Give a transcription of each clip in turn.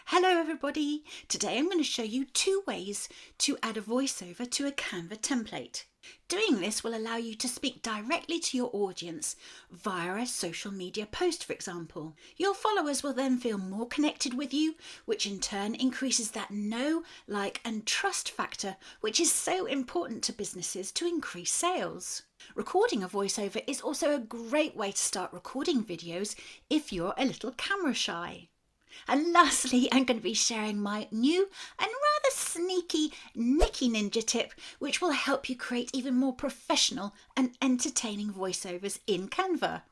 Hello everybody! Today I'm going to show you 2 ways to add a voiceover to a Canva template. Doing this will allow you to speak directly to your audience via a social media post, for example. Your followers will then feel more connected with you, which in turn increases that know, like and trust factor, which is so important to businesses to increase sales. Recording a voiceover is also a great way to start recording videos if you're a little camera shy. And lastly, I'm going to be sharing my new and rather sneaky Nikki Ninja tip, which will help you create even more professional and entertaining voiceovers in Canva.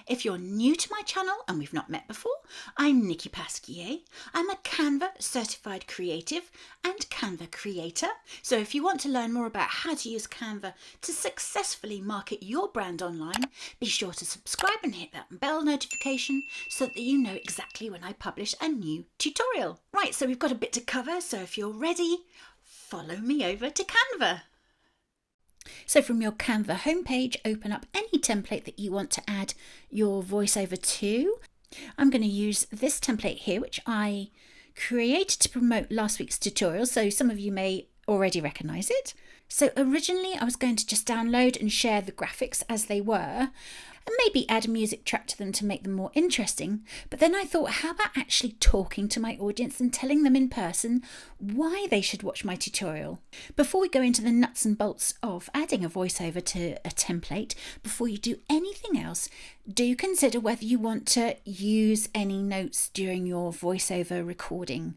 If you're new to my channel and we've not met before, I'm Nikki Pasquier. I'm a Canva certified creative and Canva creator. So if you want to learn more about how to use Canva to successfully market your brand online, be sure to subscribe and hit that bell notification so that you know exactly when I publish a new tutorial. Right, so we've got a bit to cover, so if you're ready, follow me over to Canva. So from your Canva homepage, open up any template that you want to add your voiceover to. I'm going to use this template here, which I created to promote last week's tutorial, so some of you may already recognise it. So originally I was going to just download and share the graphics as they were, and maybe add a music track to them to make them more interesting. But then I thought, how about actually talking to my audience and telling them in person why they should watch my tutorial? Before we go into the nuts and bolts of adding a voiceover to a template, before you do anything else, do consider whether you want to use any notes during your voiceover recording.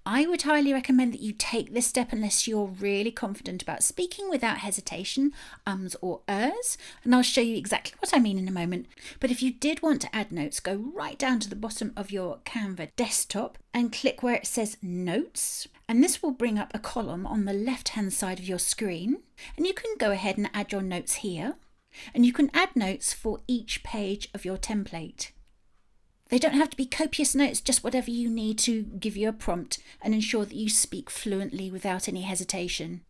I would highly recommend that you take this step unless you're really confident about speaking without hesitation, ums or ers, and I'll show you exactly what I mean in a moment. But if you did want to add notes, go right down to the bottom of your Canva desktop and click where it says Notes, and this will bring up a column on the left-hand side of your screen, and you can go ahead and add your notes here, and you can add notes for each page of your template. They don't have to be copious notes, just whatever you need to give you a prompt and ensure that you speak fluently without any hesitation.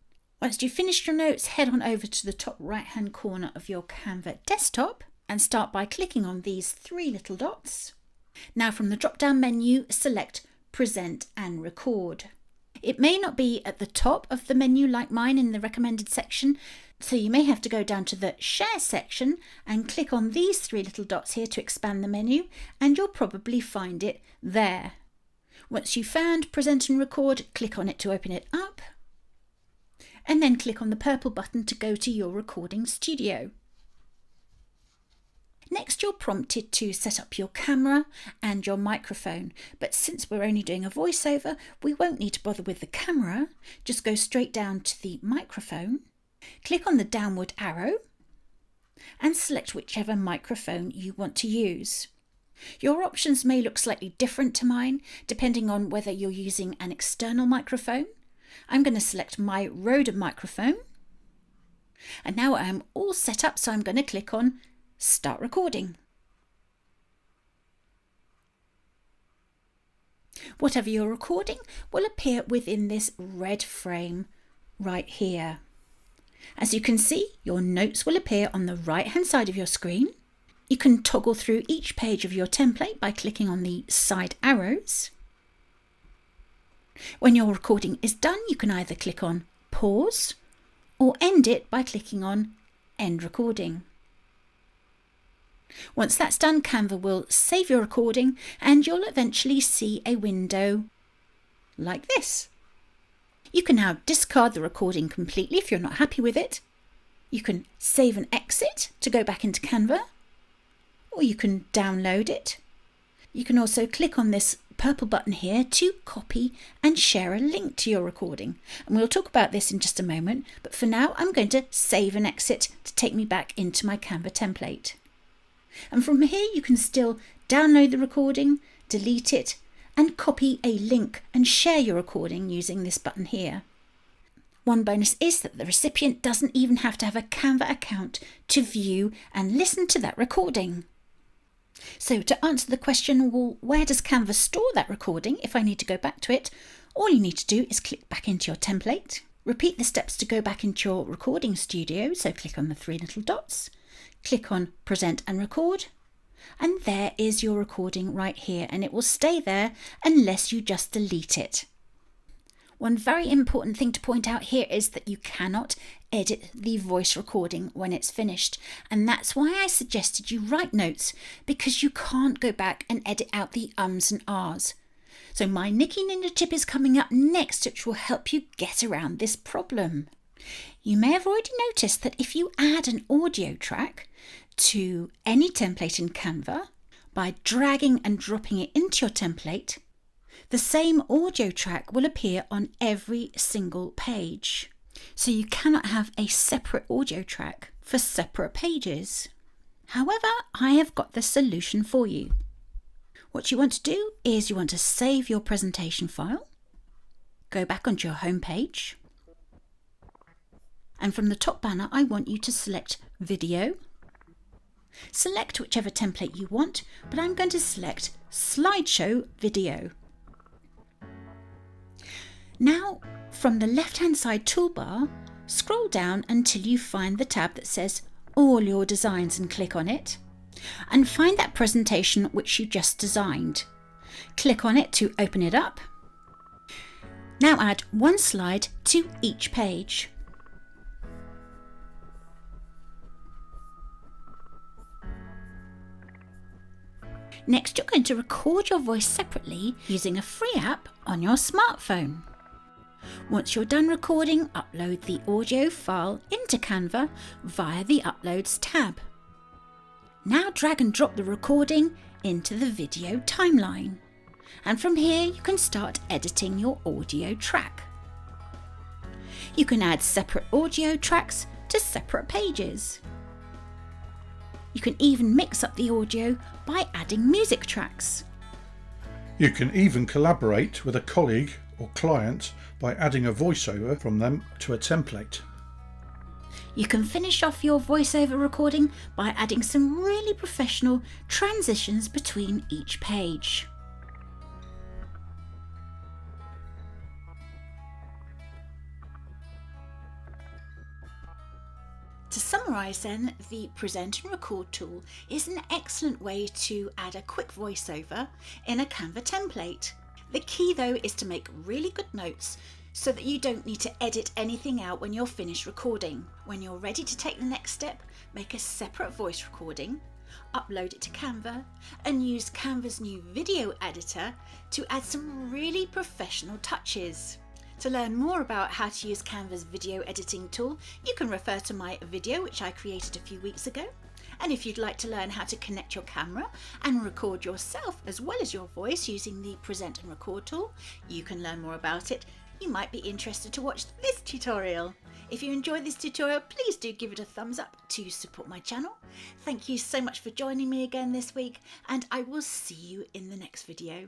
Once you've finished your notes, head on over to the top right hand corner of your Canva desktop and start by clicking on these 3 little dots. Now from the drop down menu, select Present and Record. It may not be at the top of the menu like mine in the recommended section, so you may have to go down to the Share section and click on these 3 little dots here to expand the menu, and you'll probably find it there. Once you've found Present and Record, click on it to open it up, and then click on the purple button to go to your recording studio. Next, you're prompted to set up your camera and your microphone, but since we're only doing a voiceover, we won't need to bother with the camera. Just go straight down to the microphone, click on the downward arrow, and select whichever microphone you want to use. Your options may look slightly different to mine, depending on whether you're using an external microphone. I'm going to select my Rode microphone, and now I'm all set up, so I'm going to click on Start Recording. Whatever you're recording will appear within this red frame right here. As you can see, your notes will appear on the right hand side of your screen. You can toggle through each page of your template by clicking on the side arrows. When your recording is done, you can either click on Pause or end it by clicking on End Recording. Once that's done, Canva will save your recording and you'll eventually see a window like this. You can now discard the recording completely if you're not happy with it. You can save and exit to go back into Canva, or you can download it. You can also click on this purple button here to copy and share a link to your recording. And we'll talk about this in just a moment, but for now I'm going to save and exit to take me back into my Canva template. And from here you can still download the recording, delete it, and copy a link and share your recording using this button here. One bonus is that the recipient doesn't even have to have a Canva account to view and listen to that recording. So to answer the question, well, where does Canva store that recording if I need to go back to it? All you need to do is click back into your template, repeat the steps to go back into your recording studio, so click on the 3 little dots, click on Present and Record, And there is your recording right here, and it will stay there unless you just delete it. One very important thing to point out here is that you cannot edit the voice recording when it's finished, and that's why I suggested you write notes, because you can't go back and edit out the ums and ahs. So my Nikki Ninja tip is coming up next, which will help you get around this problem. You may have already noticed that if you add an audio track to any template in Canva by dragging and dropping it into your template, the same audio track will appear on every single page. So you cannot have a separate audio track for separate pages. However, I have got the solution for you. What you want to do is you want to save your presentation file, go back onto your home page, and from the top banner I want you to select Video. Select whichever template you want, but I'm going to select Slideshow Video. Now, from the left-hand side toolbar, scroll down until you find the tab that says All Your Designs and click on it, and find that presentation which you just designed. Click on it to open it up. Now add one slide to each page. Next, you're going to record your voice separately using a free app on your smartphone. Once you're done recording, upload the audio file into Canva via the Uploads tab. Now drag and drop the recording into the video timeline. And from here you can start editing your audio track. You can add separate audio tracks to separate pages. You can even mix up the audio by adding music tracks. You can even collaborate with a colleague or client by adding a voiceover from them to a template. You can finish off your voiceover recording by adding some really professional transitions between each page. To summarise then, the Present and Record tool is an excellent way to add a quick voiceover in a Canva template. The key though is to make really good notes so that you don't need to edit anything out when you're finished recording. When you're ready to take the next step, make a separate voice recording, upload it to Canva, and use Canva's new video editor to add some really professional touches. To learn more about how to use Canva's video editing tool, you can refer to my video which I created a few weeks ago. And if you'd like to learn how to connect your camera and record yourself as well as your voice using the Present and Record tool, you can learn more about it. You might be interested to watch this tutorial. If you enjoyed this tutorial, please do give it a thumbs up to support my channel. Thank you so much for joining me again this week, and I will see you in the next video.